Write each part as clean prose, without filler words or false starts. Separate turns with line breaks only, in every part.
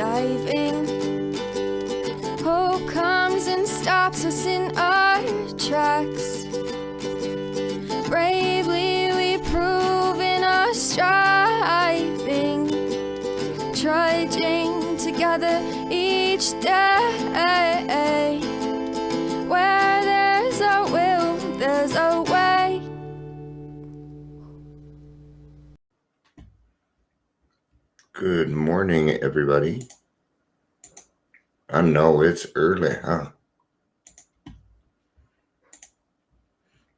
diving. Hope comes and stops us in our tracks. Bravely we prove in our striving, trudging together each day. Where there's a will, there's a way.
Good morning, everybody. I know it's early, huh?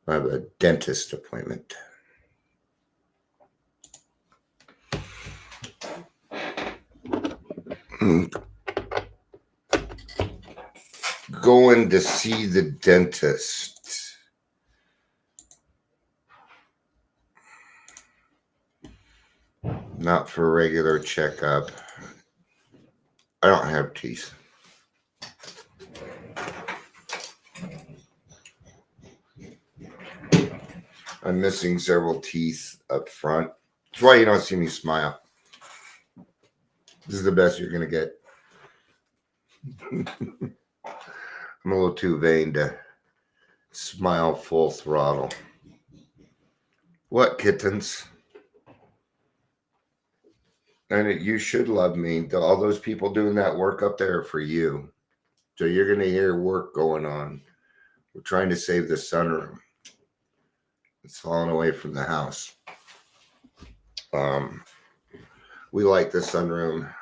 I have a dentist appointment. Going to see the dentist. Not for a regular checkup. I don't have teeth. I'm missing several teeth up front. That's why you don't see me smile. This is the best you're going to get. I'm a little too vain to smile full throttle. What, kittens? And you should love me. All those people doing that work up there are for you. So you're going to hear work going on. We're trying to save the sunroom. It's falling away from the house. We like the sunroom.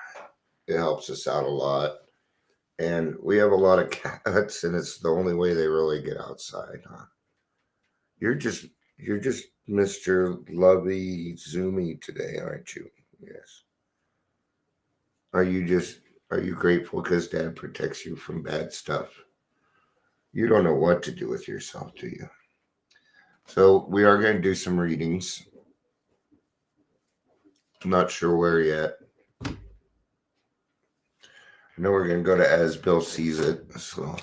It helps us out a lot. And we have a lot of cats, and it's the only way they really get outside, huh? You're just Mr. Lovey Zoomy today, aren't you? Yes. Are you grateful because Dad protects you from bad stuff? You don't know what to do with yourself, do you? So we are going to do some readings. I'm not sure where yet. I know we're going to go to As Bill Sees It, so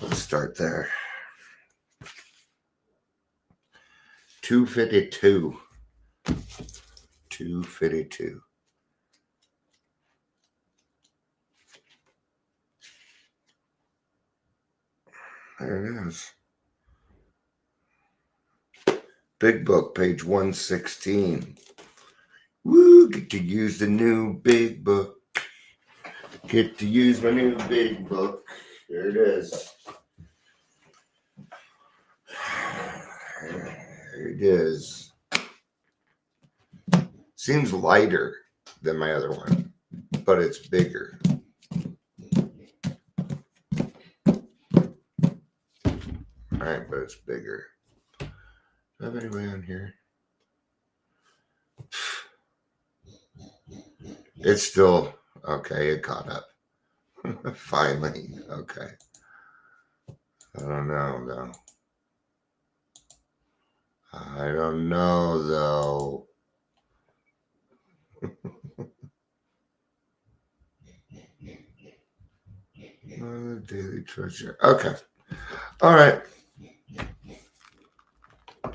let's start there. 252. 252. There it is. Big Book, page 116. Woo, get to use the new Big Book. Get to use my new Big Book. There it is. There it is. Seems lighter than my other one, but it's bigger. All right, but it's bigger. Do I have anybody on here? It's still, okay, it caught up. Finally, okay. I don't know, though. Daily Trudge. Okay. All right.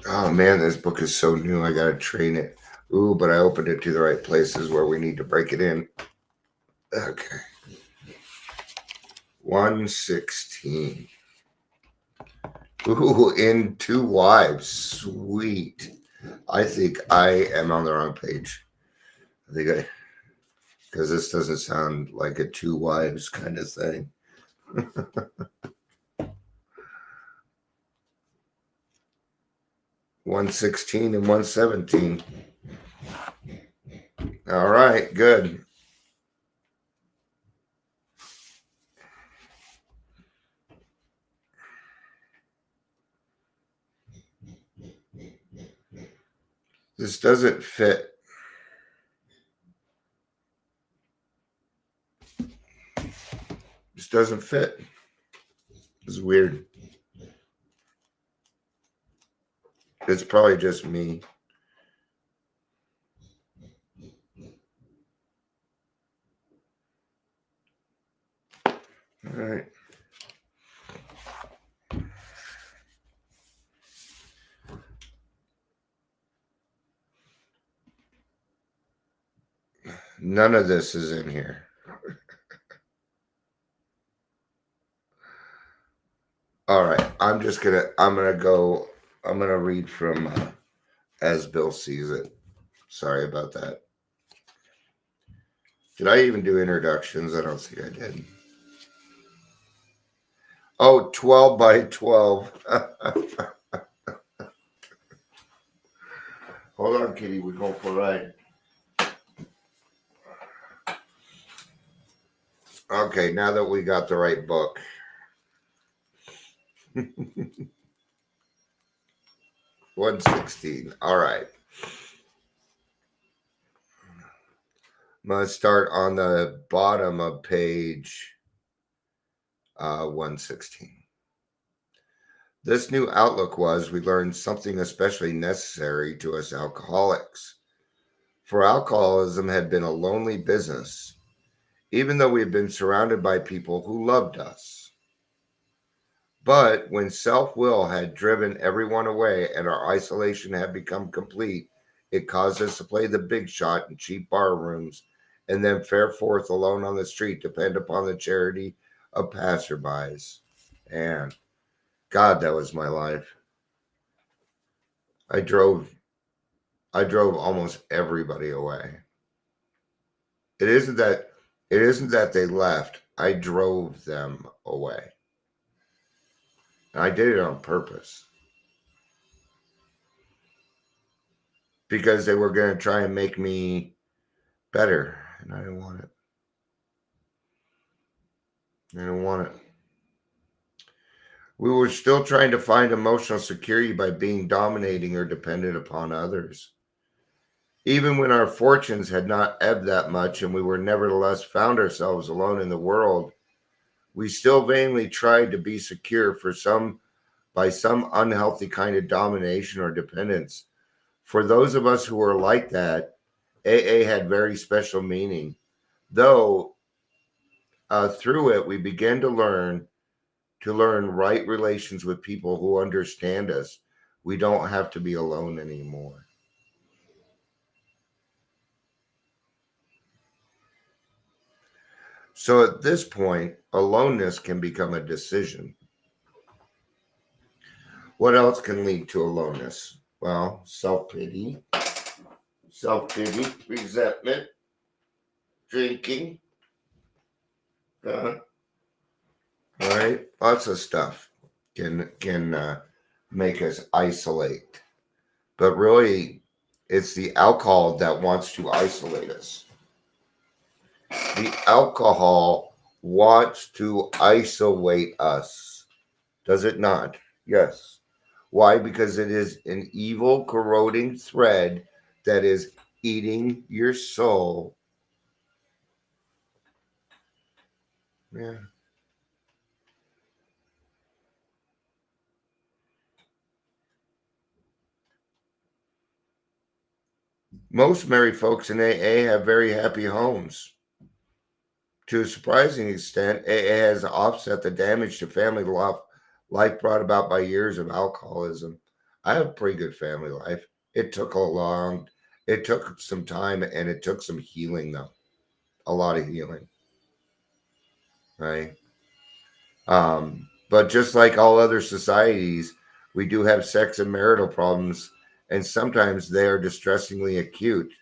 Oh, man, this book is so new. I got to train it. Ooh, but I opened it to the right places where we need to break it in. Okay. 116. Ooh, in Two Wives. Sweet. I think I am on the wrong page. Because this doesn't sound like a Two Wives kind of thing. 116 and 117. All right, good. This doesn't fit. This doesn't fit. It's weird. It's probably just me. All right. None of this is in here. All right. I'm gonna read from As Bill Sees It. Sorry about that. Did I even do introductions? I don't think I did. Oh, 12 by 12. Hold on, kitty. We're going for a ride. Okay, now that we got the right book. 116. All right. I'm going to start on the bottom of page 116. This new outlook was we learned something especially necessary to us alcoholics. For alcoholism had been a lonely business, even though we had been surrounded by people who loved us. But when self will had driven everyone away and our isolation had become complete, it caused us to play the big shot in cheap bar rooms and then fare forth alone on the street, depend upon the charity of passerbys. And God, that was my life. I drove almost everybody away. It isn't that they left. I drove them away. And I did it on purpose. Because they were going to try and make me better. And I didn't want it. I didn't want it. We were still trying to find emotional security by being dominating or dependent upon others. Even when our fortunes had not ebbed that much and we were nevertheless found ourselves alone in the world, we still vainly tried to be secure by some unhealthy kind of domination or dependence. For those of us who were like that, AA had very special meaning. Though through it we began to learn right relations with people who understand us. We don't have to be alone anymore. So at this point, aloneness can become a decision. What else can lead to aloneness? Well, self-pity, resentment, drinking, all right, lots of stuff can make us isolate. But really, it's the alcohol that wants to isolate us. The alcohol wants to isolate us. Does it not? Yes. Why? Because it is an evil, corroding thread that is eating your soul. Yeah. Most married folks in AA have very happy homes. To a surprising extent, AA has offset the damage to family life brought about by years of alcoholism. I have a pretty good family life. It took it took some time and it took some healing, though. A lot of healing, right? But just like all other societies, we do have sex and marital problems, and sometimes they are distressingly acute.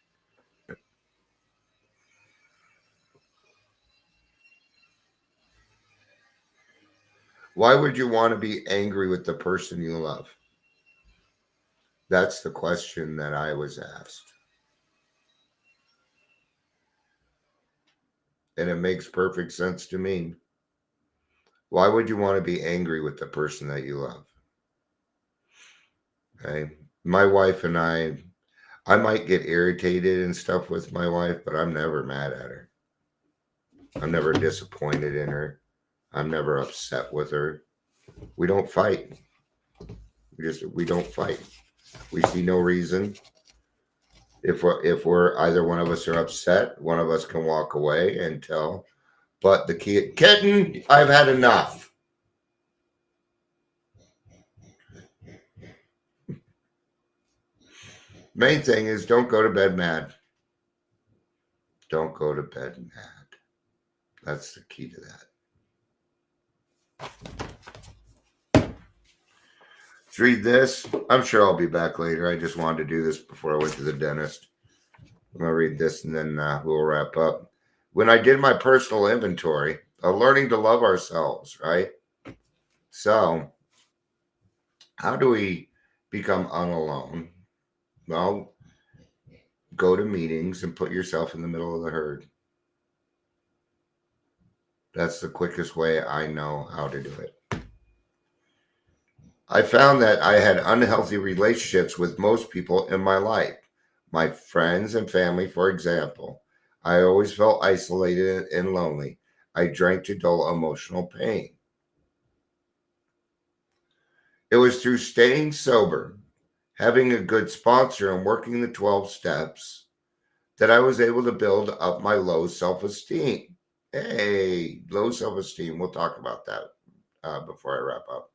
Why would you want to be angry with the person you love? That's the question that I was asked. And it makes perfect sense to me. Why would you want to be angry with the person that you love? Okay. My wife and I might get irritated and stuff with my wife, but I'm never mad at her. I'm never disappointed in her. I'm never upset with her. We don't fight. We don't fight. We see no reason. If we're either one of us are upset, one of us can walk away and tell. But the kitten, I've had enough. Main thing is don't go to bed mad. Don't go to bed mad. That's the key to that. read this. I'm sure I'll be back later. I just wanted to do this before I went to the dentist. I'm going to read this and then we'll wrap up. When I did my personal inventory of learning to love ourselves, right? So, how do we become unalone? Well, go to meetings and put yourself in the middle of the herd. That's the quickest way I know how to do it. I found that I had unhealthy relationships with most people in my life. My friends and family, for example. I always felt isolated and lonely. I drank to dull emotional pain. It was through staying sober, having a good sponsor, and working the 12 steps that I was able to build up my low self esteem. Hey, low self esteem. We'll talk about that before I wrap up.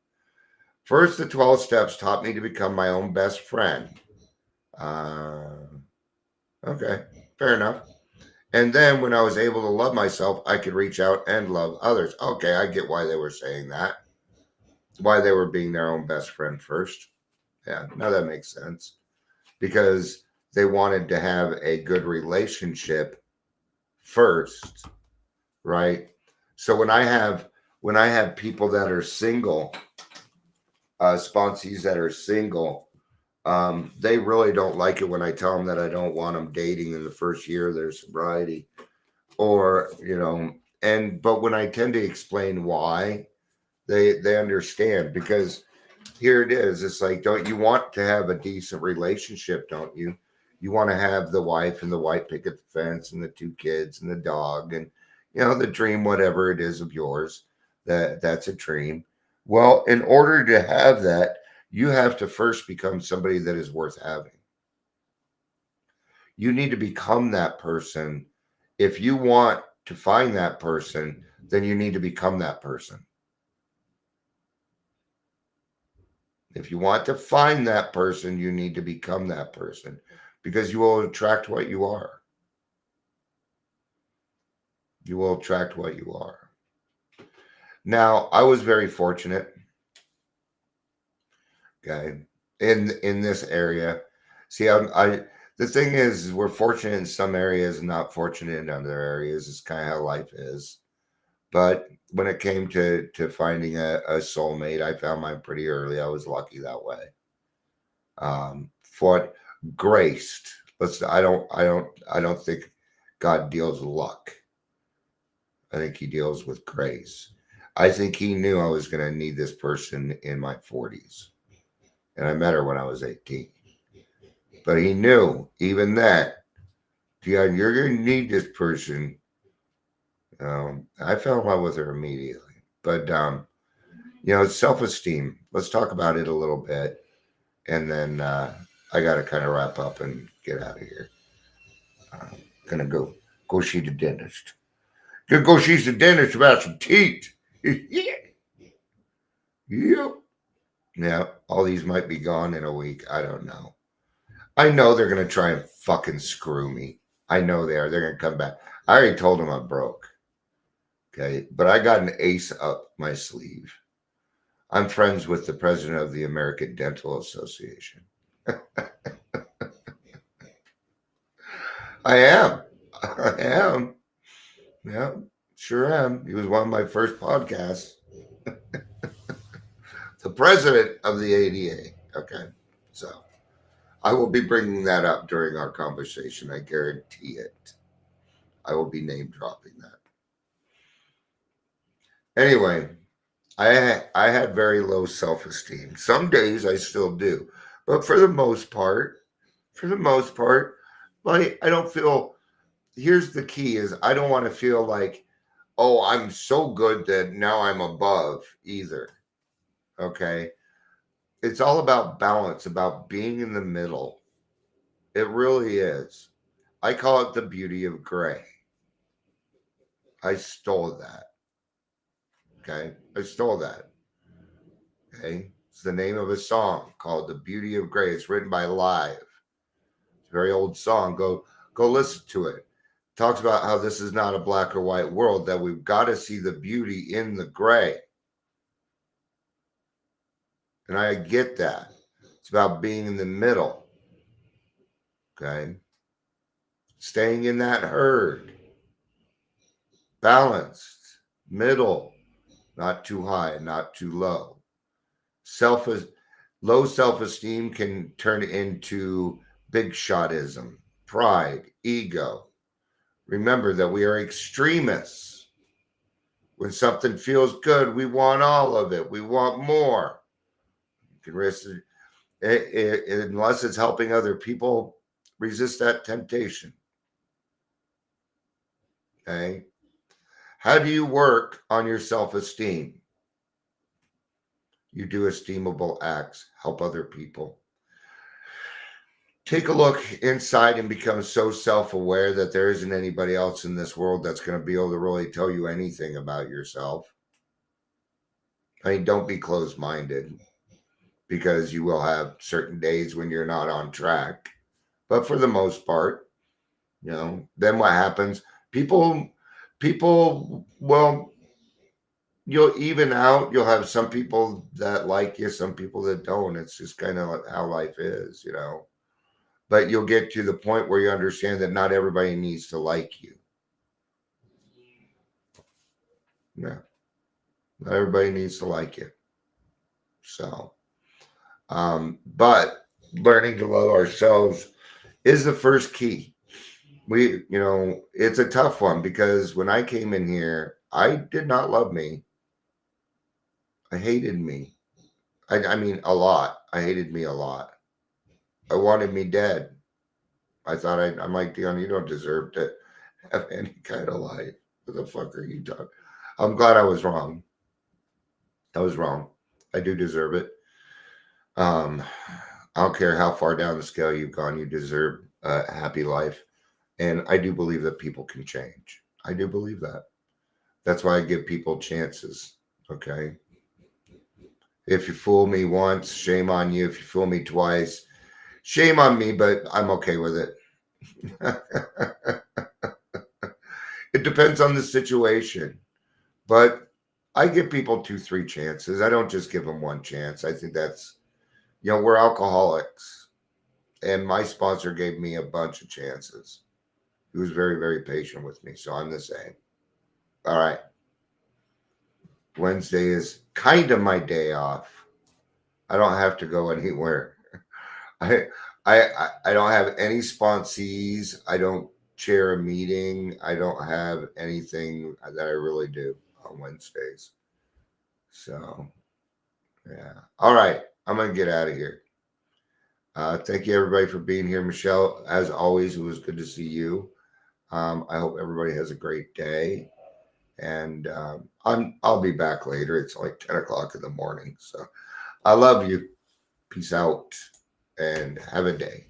First, the 12 steps taught me to become my own best friend. Uh, okay, fair enough. And then when I was able to love myself, I could reach out and love others. Okay, I get why they were saying that, why they were being their own best friend first. Yeah, now that makes sense. Because they wanted to have a good relationship first, right? So when I have people that are single, sponsees that are single, they really don't like it when I tell them that I don't want them dating in the first year of their sobriety, or but when I tend to explain why, they understand, because here it is. It's like, don't you want to have a decent relationship? Don't you? You want to have the wife and the white picket fence and the two kids and the dog and the dream, whatever it is of yours. That's a dream. Well, in order to have that, you have to first become somebody that is worth having. You need to become that person. If you want to find that person, then you need to become that person. If you want to find that person, you need to become that person, because you will attract what you are. You will attract what you are. Now, I was very fortunate, okay, in this area. See, the thing is, we're fortunate in some areas, not fortunate in other areas. It's kind of how life is. But when it came to finding a soulmate, I found mine pretty early. I was lucky that way. For graced. I don't think God deals with luck. I think he deals with grace. I think he knew I was going to need this person in my 40s. And I met her when I was 18. But he knew even that, Dion, you're going to need this person. I fell in love with her immediately. But, self-esteem. Let's talk about it a little bit. And then I got to kind of wrap up and get out of here. Gonna go see the dentist. Gonna go see the dentist about some teeth. Yeah. Yep. Yeah, all these might be gone in a week. I don't know. I know they're gonna try and fucking screw me. I know they are. They're gonna come back. I already told them I'm broke. Okay, but I got an ace up my sleeve. I'm friends with the president of the American Dental Association. I am. I am. Yeah, sure am. He was one of my first podcasts. The president of the ADA. Okay, so I will be bringing that up during our conversation. I guarantee it. I will be name dropping that. Anyway, I had very low self esteem. Some days I still do, but for the most part, like I don't feel. Here's the key: is I don't want to feel like, oh, I'm so good that now I'm above either. Okay, it's all about balance, about being in the middle. It really is. I call it the beauty of gray. I stole that. Okay. I stole that. Okay. It's the name of a song called The Beauty of Gray. It's written by Live. It's a very old song. Go listen to it. Talks about how this is not a black or white world, that we've got to see the beauty in the gray. And I get that. It's about being in the middle. Okay. Staying in that herd. Balanced. Middle. Not too high, not too low. Low self-esteem can turn into big shotism, pride, ego. Remember that we are extremists. When something feels good, we want all of it. We want more. You can risk it, unless it's helping other people, resist that temptation. Okay. How do you work on your self-esteem? You do esteemable acts, help other people. Take a look inside and become so self-aware that there isn't anybody else in this world that's going to be able to really tell you anything about yourself. I mean, don't be closed-minded, because you will have certain days when you're not on track. But for the most part, then what happens? People, well, you'll even out. You'll have some people that like you, some people that don't. It's just kind of how life is. But you'll get to the point where you understand that not everybody needs to like you. Yeah. Not everybody needs to like you. So, but learning to love ourselves is the first key. It's a tough one, because when I came in here, I did not love me. I hated me. I mean, a lot. I hated me a lot. I wanted me dead. I thought I'm like, Dion, you don't deserve to have any kind of life. What the fuck are you talking? I'm glad I was wrong. I was wrong. I do deserve it. I don't care how far down the scale you've gone, you deserve a happy life. And I do believe that people can change. I do believe that. That's why I give people chances. Okay. If you fool me once, shame on you. If you fool me twice, shame on me, but I'm okay with it. It depends on the situation. But I give people 2-3 chances. I don't just give them one chance. I think that's, we're alcoholics. And my sponsor gave me a bunch of chances. He was very, very patient with me. So I'm the same. All right. Wednesday is kind of my day off. I don't have to go anywhere. I don't have any sponsees. I don't chair a meeting. I don't have anything that I really do on Wednesdays. So, yeah. All right. I'm going to get out of here. Thank you, everybody, for being here. Michelle, as always, it was good to see you. I hope everybody has a great day. And I'll be back later. It's like 10 o'clock in the morning. So I love you. Peace out and have a day.